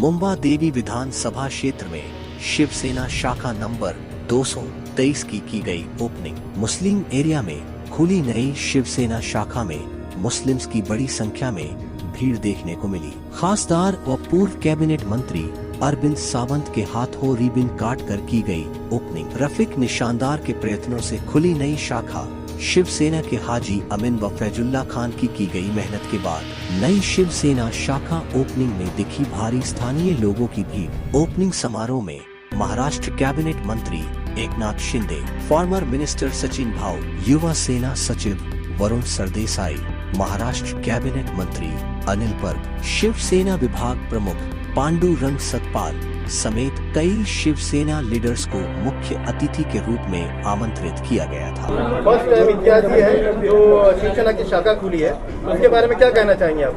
मुंबा देवी विधानसभा क्षेत्र में शिवसेना शाखा नंबर 223 की गई ओपनिंग। मुस्लिम एरिया में खुली नई शिवसेना शाखा में मुस्लिम्स की बड़ी संख्या में भीड़ देखने को मिली। खासदार व पूर्व कैबिनेट मंत्री अरविंद सावंत के हाथों रिबन काट कर की गई ओपनिंग। रफीक निशानदार के प्रयत्नों से खुली नई शाखा शिवसेना के हाजी अमीन व फैजुल्ला खान की गई मेहनत के बाद नई शिवसेना शाखा ओपनिंग में दिखी भारी स्थानीय लोगों की भीड़। ओपनिंग समारोह में महाराष्ट्र कैबिनेट मंत्री एकनाथ शिंदे, फॉर्मर मिनिस्टर सचिन भाऊ, युवा सेना सचिव वरुण सरदेसाई, महाराष्ट्र कैबिनेट मंत्री अनिल पर्ब, शिवसेना विभाग प्रमुख पांडुरंग सतपाल समेत कई शिवसेना लीडर्स को मुख्य अतिथि के रूप में आमंत्रित किया गया था। फर्स्ट टाइम इतिहास ये है जो शिवसेना की शाखा खुली है, उसके बारे में क्या कहना चाहेंगे आप?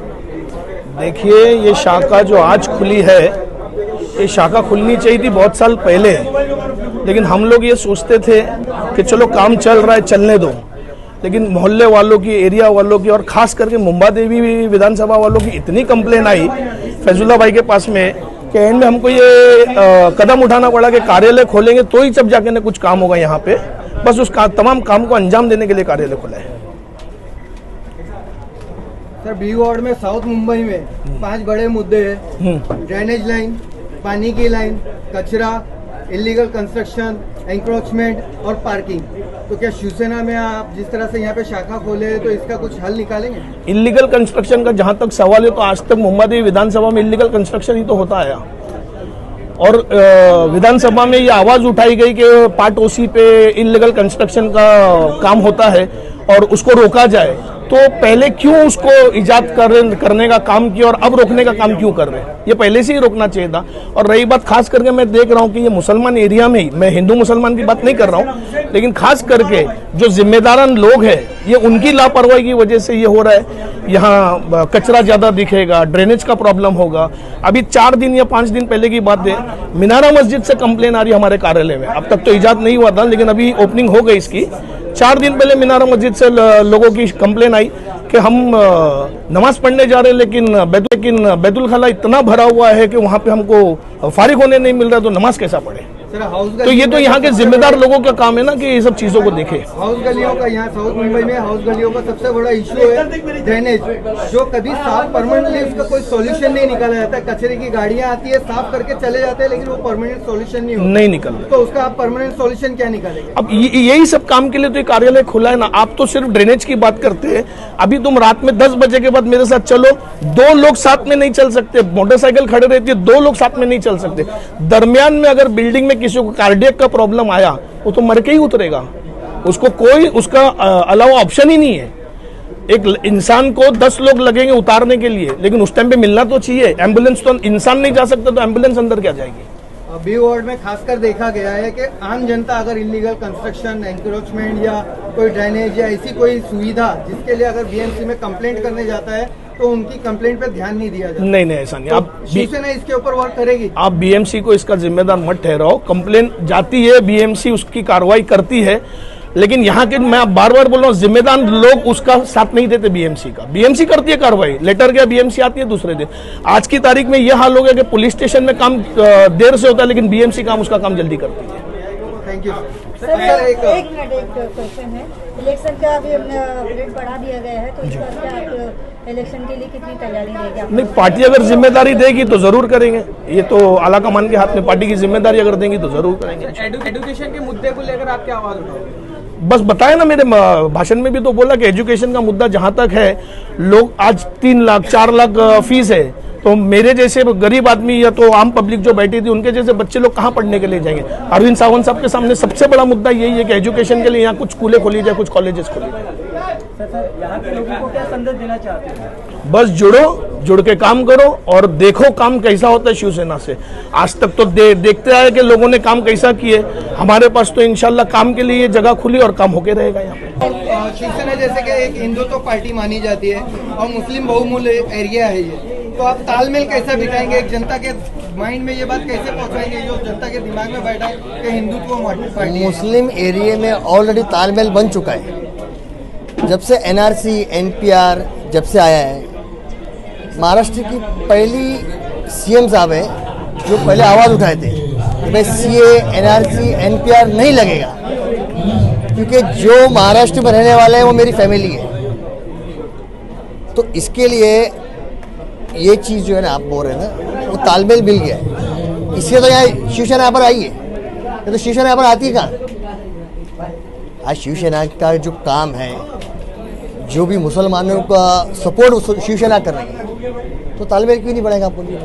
देखिए, ये शाखा जो आज खुली है, ये शाखा खुलनी चाहिए थी बहुत साल पहले, लेकिन हम लोग ये सोचते थे कि चलो काम चल रहा है, चलने दो। लेकिन मोहल्ले वालों की, एरिया वालों की और खास करके मुंबा देवी विधानसभा वालों की इतनी कंप्लेन आई फैजुल्ला भाई के पास में कि एंड में हमको ये कदम उठाना पड़ा कि कार्यालय खोलेंगे तो ही जब जाके ना कुछ काम होगा यहाँ पे। बस उस तमाम काम को अंजाम देने के लिए कार्यालय खोला है। सर, बी वार्ड में साउथ मुंबई में 5 बड़े मुद्दे हैं। ड्रेनेज लाइन, पानी की लाइन, कचरा, इलीगल कंस्ट्रक्शन, एंक्रोचमेंट और पार्किंग। तो क्या शिवसेना में आप जिस तरह से यहाँ पे शाखा खोले तो इसका कुछ हल निकालेंगे? इलीगल कंस्ट्रक्शन का जहाँ तक सवाल है तो आज तक मुंबा देवी विधानसभा में इलीगल कंस्ट्रक्शन ही तो होता आया, और विधानसभा में ये आवाज उठाई गई कि पार्ट ओसी पे इलीगल कंस्ट्रक्शन का काम होता है और उसको रोका जाए। तो पहले क्यों उसको इजाद करने का काम किया और अब रोकने का काम क्यों कर रहे हैं? ये पहले से ही रोकना चाहिए था। और रही बात खास करके मैं देख रहा हूँ कि ये मुसलमान एरिया में ही, मैं हिंदू मुसलमान की बात नहीं कर रहा हूँ, लेकिन खास करके जो जिम्मेदारान लोग हैं ये उनकी लापरवाही की वजह से ये हो रहा है। यहाँ कचरा ज्यादा दिखेगा, ड्रेनेज का प्रॉब्लम होगा। अभी 4 दिन या 5 दिन पहले की बात है, मीनारा मस्जिद से कंप्लेन आ रही है हमारे कार्यालय में। अब तक तो इजाद नहीं हुआ था, लेकिन अभी ओपनिंग हो गई इसकी। 4 दिन पहले मीनारा मस्जिद से लोगों की कंप्लेन आई कि हम नमाज पढ़ने जा रहे हैं, लेकिन बैतुल खाला इतना भरा हुआ है कि वहां पे हमको फारिग होने नहीं मिल रहा, तो नमाज कैसा पढ़े? तो ये तो यहाँ के जिम्मेदार लोगों का काम है ना कि ये सब चीजों को देखे। हाउस गलियों का, यहाँ साउथ मुंबई में हाउस गलियों का सबसे बड़ा इशू है ड्रेनेज, जो कभी साफ परमानेंटली उसका कोई सॉल्यूशन नहीं निकाला जाता है। कचरे की गाड़ियाँ आती है, साफ करके चले जाते हैं, लेकिन वो परमानेंट सॉल्यूशन नहीं निकल रहा। तो उसका आप परमानेंट सॉल्यूशन क्या निकालेंगे? अब यही सब काम के लिए तो ये कार्यालय खुला है ना। आप तो सिर्फ ड्रेनेज की बात करते हैं। अभी तुम रात में 10 बजे के बाद मेरे साथ चलो, 2 लोग साथ में नहीं चल सकते। मोटरसाइकिल खड़े रहती है, 2 लोग साथ में नहीं चल सकते। दरमियान में अगर बिल्डिंग में किसी को कार्डियक का प्रॉब्लम आया, वो तो मर के ही उतरेगा, उसको कोई उसका अलावा ऑप्शन ही नहीं है। एक इंसान को 10 लोग लगेंगे उतारने के लिए, लेकिन उस टाइम पे मिलना तो चाहिए। एम्बुलेंस तो इंसान नहीं जा सकता, तो एम्बुलेंस अंदर क्या जाएगी? बी वार्ड में खासकर देखा गया है कि आम जनता अगर इलीगल कंस्ट्रक्शन, एंक्रोचमेंट या कोई ड्रेनेज या ऐसी कोई सुविधा जिसके लिए अगर बीएमसी में कंप्लेंट करने जाता है तो उनकी कंप्लेंट पे ध्यान नहीं दिया जाता। नहीं, ऐसा नहीं। आप शिवसेना इसके ऊपर वर्क करेगी? आप बीएमसी को इसका जिम्मेदार मत ठहराओ। कंप्लेंट जाती है, बीएमसी उसकी कार्रवाई करती है, लेकिन यहाँ के मैं बार बार बोल रहा हूँ, जिम्मेदार लोग उसका साथ नहीं देते बीएमसी का। बीएमसी करती है कार्रवाई, लेटर गया, बीएमसी आती है दूसरे दिन। आज की तारीख में यह हाल हो गया कि पुलिस स्टेशन में काम देर से होता है, लेकिन बीएमसी काम उसका काम जल्दी करती है। Thank you sir. एक क्वेश्चन है, इलेक्शन का अभी पीरियड बढ़ा दिया गया है, तो इस बार क्या आप इलेक्शन के लिए कितनी तैयारी रहेगी? नहीं, पार्टी अगर जिम्मेदारी देगी तो जरूर करेंगे। ये तो आला कमान के हाथ में, पार्टी की जिम्मेदारी अगर देंगी तो जरूर करेंगे। एजुकेशन के मुद्दे को लेकर आप क्या आवाज उठाओगे? बस बताया ना, मेरे भाषण में भी तो बोला कि एजुकेशन का मुद्दा जहां तक है, लोग आज 3 लाख 4 लाख फीस है, तो मेरे जैसे गरीब आदमी या तो आम पब्लिक जो बैठी थी, उनके जैसे बच्चे लोग कहाँ पढ़ने के लिए जाएंगे? अरविंद सावंत साहब के सामने सबसे बड़ा मुद्दा यही है कि एजुकेशन के लिए यहाँ कुछ स्कूलें खोली जाए, कुछ कॉलेजेस खोली जाए। यहाँ के लोगों को क्या संदेश देना चाहते हैं? बस जुड़ के काम करो और देखो काम कैसा होता है शिवसेना से। आज तक तो देखते आए कि लोगों ने काम कैसा किए। हमारे पास तो इंशाल्लाह काम के लिए जगह खुली और काम होके रहेगा यहाँ पे। शिवसेना जैसे कि एक हिंदुत्व पार्टी मानी जाती है और मुस्लिम बहुमूल्य एरिया है ये, तो आप तालमेल कैसा बिठाएंगे? एक जनता के माइंड में ये बात कैसे पहुंचाएंगे जो जनता के दिमाग में बैठा है कि हिंदुत्व पार्टी? मुस्लिम एरिया में ऑलरेडी तालमेल बन चुका है। जब से एनआरसी, एनपीआर जब से आया है, महाराष्ट्र की पहली सीएम साहब हैं जो पहले आवाज़ उठाए थे कि भाई सीए, एनआरसी, एनपीआर नहीं लगेगा, क्योंकि जो महाराष्ट्र में रहने वाले हैं वो मेरी फैमिली है। तो इसके लिए ये चीज़ जो है ना आप बोल रहे हैं ना, वो तालमेल मिल गया है। इसलिए तो यहाँ शिवसेना यहाँ पर आई है, नहीं तो शिवसेना यहाँ पर आती है कहाँ। आज शिवसेना का जो काम है, जो भी मुसलमानों का सपोर्ट शिवसेना कर रही है, तो तालमेल क्यों नहीं बढ़ेगा आप बोलिए।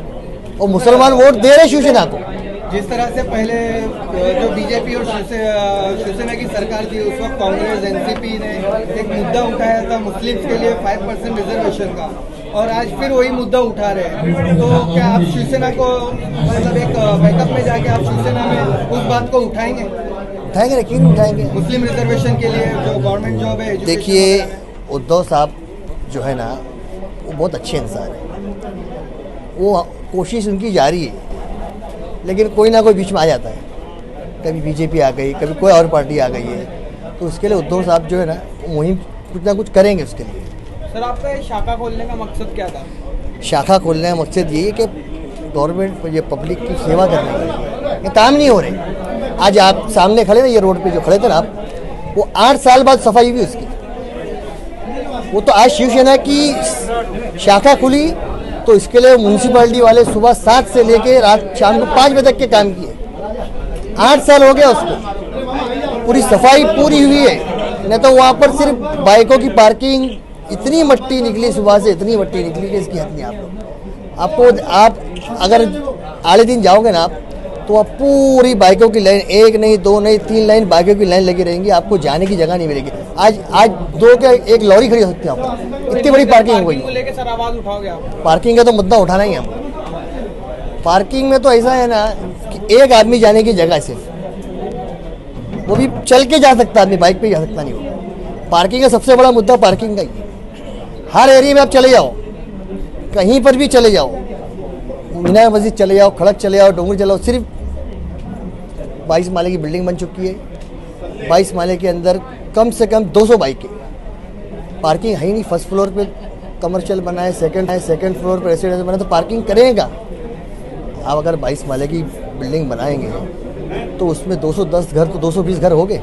और मुसलमान वोट दे रहे शिवसेना को। जिस तरह से पहले जो बीजेपी और शिवसेना की सरकार थी, उस वक्त कांग्रेस, एनसीपी ने एक मुद्दा उठाया था मुस्लिम्स के लिए 5% रिजर्वेशन का, और आज फिर वही मुद्दा उठा रहे हैं। तो क्या आप शिवसेना को मतलब एक बैकअप में जाके आप शिवसेना में उस बात को उठाएंगे? उठाएंगे ना, क्यों नहीं उठाएंगे। मुस्लिम रिजर्वेशन के लिए जो गवर्नमेंट जॉब है। देखिए उद्धव साहब जो है ना, वो बहुत अच्छे इंसान है, वो कोशिश उनकी जारी है, लेकिन कोई ना कोई बीच में आ जाता है। कभी बीजेपी आ गई, कभी कोई और पार्टी आ गई है, तो उसके लिए उद्धव साहब जो है ना, मुहिम कुछ ना कुछ करेंगे उसके लिए। सर, आपका ये शाखा खोलने का मकसद क्या था? शाखा खोलने का मकसद ये है कि गवर्नमेंट ये पब्लिक की सेवा करने का ये काम नहीं हो रहे। आज आप सामने खड़े ना, ये रोड पे जो खड़े थे ना आप, वो 8 साल बाद सफाई हुई उसकी। वो तो आज शिवसेना की शाखा खुली, तो इसके लिए म्यूनसिपालिटी वाले सुबह 7 से लेके रात शाम को 5 बजे तक के काम किए। 8 साल हो गया उसको, पूरी सफाई पूरी हुई है। नहीं तो वहाँ पर सिर्फ बाइकों की पार्किंग, इतनी मट्टी निकली सुबह से, इतनी मट्टी निकली कि इसकी हद नहीं। आप अगर आधे दिन जाओगे ना आप, तो आप पूरी बाइकों की लाइन, 1 नहीं 2 नहीं 3 लाइन बाइकों की लाइन लगी रहेंगी, आपको जाने की जगह नहीं मिलेगी। आज 2 के 1 लॉरी खड़ी हो सकती है आपको, इतनी बड़ी पार्किंग हो गई। लेके सर आवाज उठाओगे आप? पार्किंग का तो मुद्दा उठाना ही है हम। पार्किंग में तो ऐसा है ना कि एक आदमी जाने की जगह सिर्फ, वो भी चल के जा सकता आदमी, बाइक पे जा सकता नहीं वो। पार्किंग का सबसे बड़ा मुद्दा पार्किंग का ही है। हर एरिया में आप चले जाओ, कहीं पर भी चले जाओ, मीनार मस्जिद चले जाओ, खड़क चले जाओ, डोंगरी चले जाओ, सिर्फ 22 माले की बिल्डिंग बन चुकी है। 22 माले के अंदर कम से कम 200 बाइकें, पार्किंग है ही नहीं। फर्स्ट फ्लोर पे कमर्शियल बना है, सेकंड फ्लोर पे रेसिडेंस बना, तो पार्किंग करेगा। आप अगर 22 माले की बिल्डिंग बनाएंगे तो उसमें 210 घर तो 220 घर हो गए,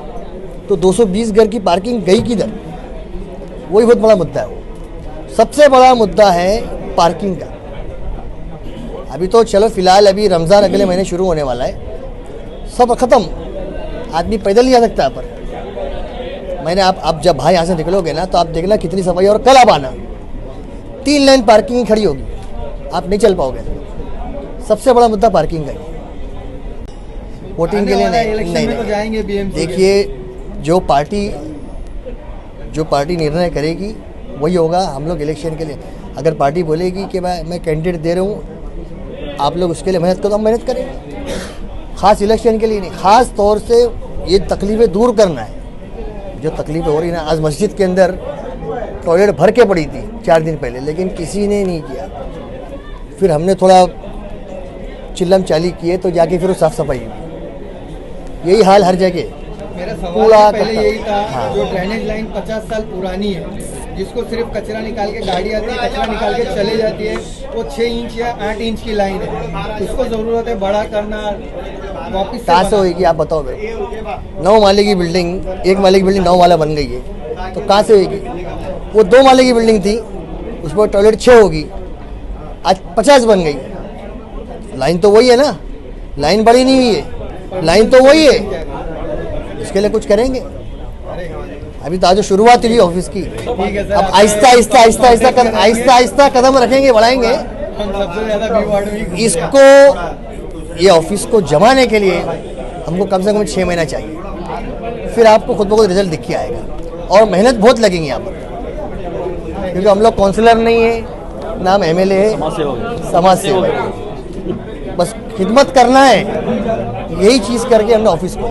तो 220 घर की पार्किंग गई किधर? वही बहुत बड़ा मुद्दा है। वो सबसे बड़ा मुद्दा है पार्किंग का। अभी तो चलो फिलहाल अभी रमज़ान अगले महीने शुरू होने वाला है, सब ख़त्म, आदमी पैदल नहीं आ सकता यहाँ पर। मैंने आप जब भाई यहाँ से निकलोगे ना, तो आप देखना कितनी सफाई। और कल आप आना, 3 लाइन पार्किंग खड़ी होगी, आप नहीं चल पाओगे। सबसे बड़ा मुद्दा पार्किंग का ही। वोटिंग के लिए नहीं। देखिए जो पार्टी निर्णय करेगी वही होगा। हम लोग इलेक्शन के लिए, अगर पार्टी बोलेगी कि मैं कैंडिडेट दे रहा हूँ, आप लोग उसके लिए मेहनत करो, हम मेहनत करेंगे। खास इलेक्शन के लिए नहीं, खास तौर से ये तकलीफ़ें दूर करना है। जो तकलीफ़ें हो रही ना, आज मस्जिद के अंदर टॉयलेट भर के पड़ी थी 4 दिन पहले, लेकिन किसी ने नहीं किया। फिर हमने थोड़ा चिल्लम चाली किए, तो जाके फिर वो साफ़ सफाई हुई। यही हाल हर जगह। मेरा सवाल पहले यही था। हाँ। जो ड्रेनेज लाइन 50 साल पुरानी है, जिसको सिर्फ कचरा निकाल के गाड़ी आती है, कचरा निकाल के चले जाती है, वो 6 इंच या 8 इंच की लाइन है। उसको ज़रूरत है बड़ा करना, वापस कहाँ से होगी आप बताओ मेरे। 9 माले की बिल्डिंग, 1 माले की बिल्डिंग 9 माला बन गई है, तो कहाँ से होगी? वो 2 माले की बिल्डिंग थी, उस पर टॉयलेट 6 होगी, आज 50 बन गई। लाइन तो वही है ना, लाइन बड़ी नहीं हुई है, लाइन तो वही है। इसके लिए कुछ करेंगे। अभी तो आज शुरुआत हुई ऑफिस की, अब आहिस्ता आहिस्ता कदम रखेंगे, बढ़ाएंगे इसको। ये ऑफिस को जमाने के लिए हमको कम से कम 6 महीना चाहिए, फिर आपको खुद ब खुद रिजल्ट दिख के आएगा। और मेहनत बहुत लगेंगी यहाँ पर, क्योंकि हम लोग काउंसलर नहीं है, नाम MLA है, समाज सेवक। बस खिदमत करना है, यही चीज़ करके हमने ऑफिस को